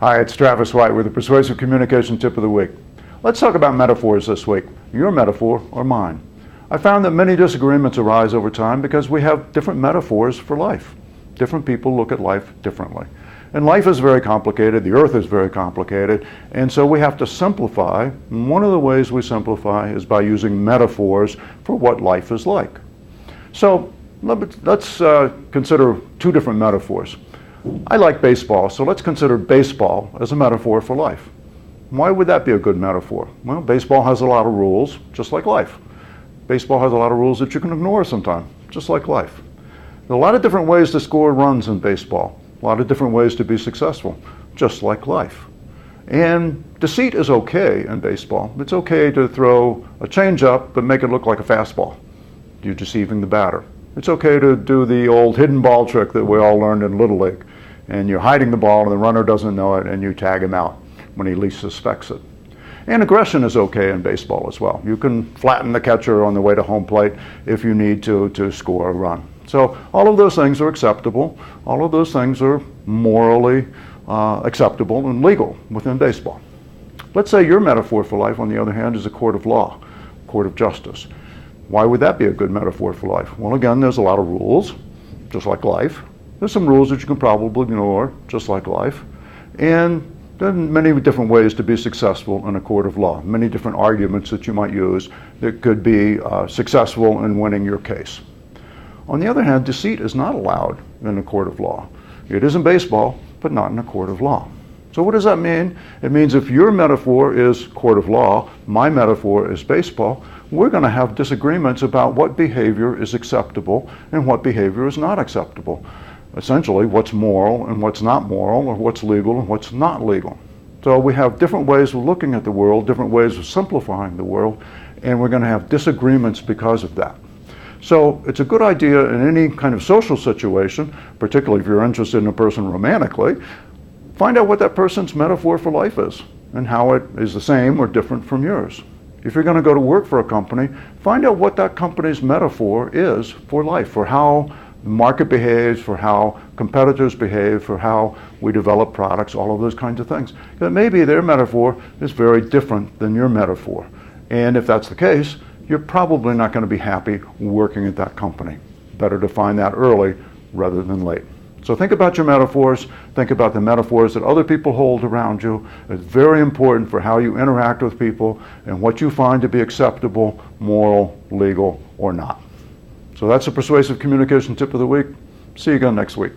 Hi, it's Travis White with the Persuasive Communication Tip of the Week. Let's talk about metaphors this week. Your metaphor or mine. I found that many disagreements arise over time because we have different metaphors for life. Different people look at life differently. And life is very complicated, the earth is very complicated, and so we have to simplify. And one of the ways we simplify is by using metaphors for what life is like. So let's consider two different metaphors. I like baseball, so let's consider baseball as a metaphor for life. Why would that be a good metaphor? Well, baseball has a lot of rules, just like life. Baseball has a lot of rules that you can ignore sometimes, just like life. There are a lot of different ways to score runs in baseball, a lot of different ways to be successful, just like life. And deceit is okay in baseball. It's okay to throw a changeup but make it look like a fastball. You're deceiving the batter. It's okay to do the old hidden ball trick that we all learned in Little League. And you're hiding the ball and the runner doesn't know it and you tag him out when he least suspects it. And aggression is okay in baseball as well. You can flatten the catcher on the way to home plate if you need to score a run. So all of those things are acceptable. All of those things are morally acceptable and legal within baseball. Let's say your metaphor for life, on the other hand, is a court of law, court of justice. Why would that be a good metaphor for life? Well, again, there's a lot of rules, just like life. There's some rules that you can probably ignore, just like life. And there are many different ways to be successful in a court of law, many different arguments that you might use that could be successful in winning your case. On the other hand, deceit is not allowed in a court of law. It is in baseball, but not in a court of law. So what does that mean? It means if your metaphor is court of law, my metaphor is baseball, we're going to have disagreements about what behavior is acceptable and what behavior is not acceptable. Essentially, what's moral and what's not moral, or what's legal and what's not legal. So we have different ways of looking at the world, different ways of simplifying the world, and we're going to have disagreements because of that. So it's a good idea in any kind of social situation, particularly if you're interested in a person romantically, find out what that person's metaphor for life is and how it is the same or different from yours. If you're going to go to work for a company, find out what that company's metaphor is for life, for how the market behaves, for how competitors behave, for how we develop products, all of those kinds of things. Because maybe their metaphor is very different than your metaphor. And if that's the case, you're probably not going to be happy working at that company. Better to find that early rather than late. So think about your metaphors, think about the metaphors that other people hold around you. It's very important for how you interact with people and what you find to be acceptable, moral, legal, or not. So that's a Persuasive Communication Tip of the Week. See you again next week.